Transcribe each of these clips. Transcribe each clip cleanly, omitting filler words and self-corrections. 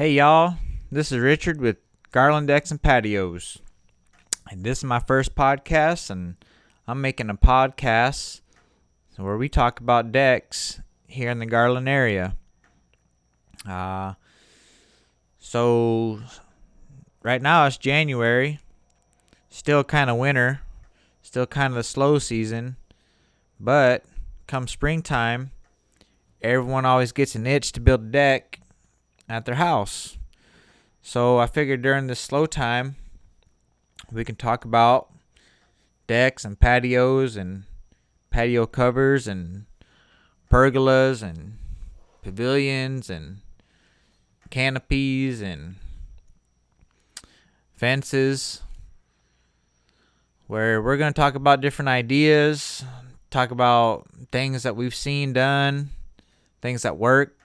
Hey y'all, this is Richard with Garland and Patios. And this is my first podcast, and I'm making a podcast where we talk about decks here in the Garland area. So right now it's January, still kind of winter, still kind of the slow season, but come springtime, everyone always gets an itch to build a deck at their house. So I figured during this slow time, we can talk about decks and patios and patio covers and pergolas and pavilions and canopies and fences, where we're going to talk about different ideas, talk about things that we've seen done, things that work,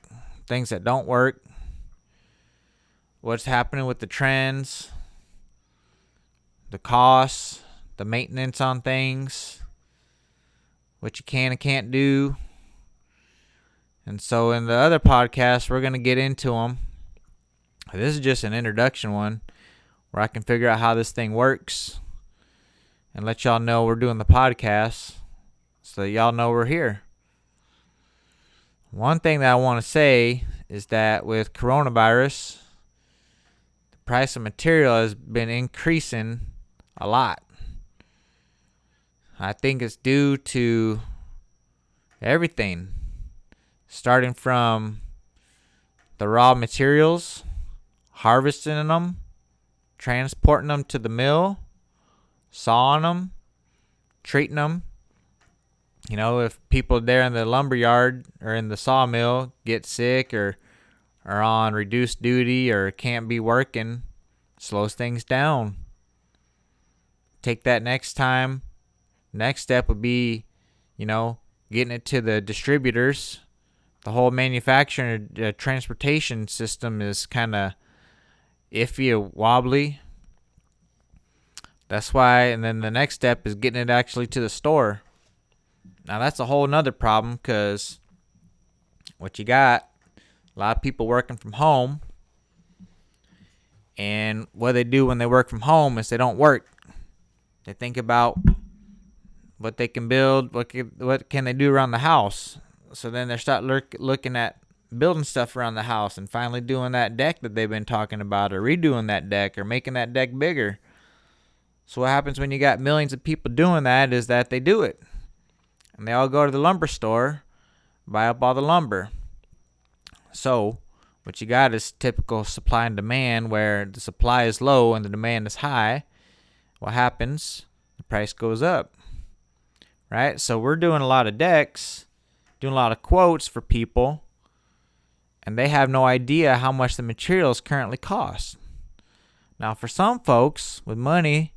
things that don't work, what's happening with the trends, the costs, the maintenance on things, what you can and can't do. And so in the other podcast, we're going to get into them. This is just an introduction one where I can figure out how this thing works and let y'all know we're doing the podcast so that y'all know we're here. One thing that I want to say is that with coronavirus, price of material has been increasing a lot. I think it's due to everything, starting from the raw materials, harvesting them, transporting them to the mill, sawing them, treating them. You know, if people there in the lumber yard or in the sawmill get sick or are on reduced duty or can't be working, slows things down. Take that next time. Next step would be, getting it to the distributors. The whole manufacturing transportation system is kind of iffy or wobbly. That's why, and then the next step is getting it actually to the store. Now that's a whole nother problem, because what you got, a lot of people working from home, and what they do when they work from home is they don't work. They think about what they can build, what can they do around the house. So then they start looking at building stuff around the house and finally doing that deck that they've been talking about, or redoing that deck, or making that deck bigger. So what happens when you got millions of people doing that is that they do it. And they all go to the lumber store, buy up all the lumber. So what you got is typical supply and demand, where the supply is low and the demand is high. What happens? The price goes up, right? So we're doing a lot of decks, doing a lot of quotes for people, and they have no idea how much the materials currently cost. Now, for some folks with money,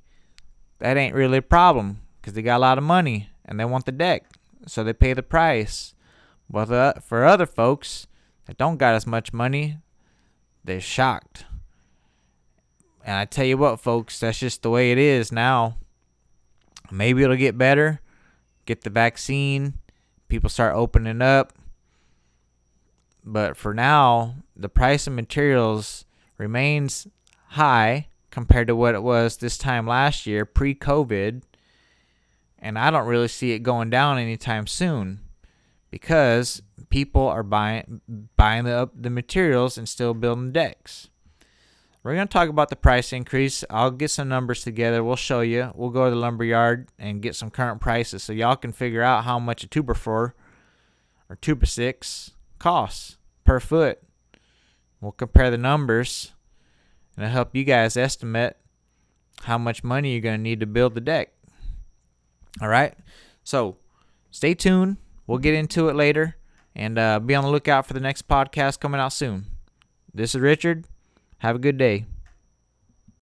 that ain't really a problem, because they got a lot of money and they want the deck, so they pay the price. But for other folks that don't got as much money, they're shocked. And I tell you what, folks, that's just the way it is now. Maybe it'll get better. Get the vaccine. People start opening up. But for now, the price of materials remains high compared to what it was this time last year, pre-COVID. And I don't really see it going down anytime soon, because people are buying the materials and still building decks. We're going to talk about the price increase. I'll get some numbers together. We'll show you. We'll go to the lumber yard and get some current prices so y'all can figure out how much a 2x4 or 2x6 costs per foot. We'll compare the numbers, and it'll help you guys estimate how much money you're going to need to build the deck. All right? So stay tuned. We'll get into it later, and be on the lookout for the next podcast coming out soon. This is Richard. Have a good day.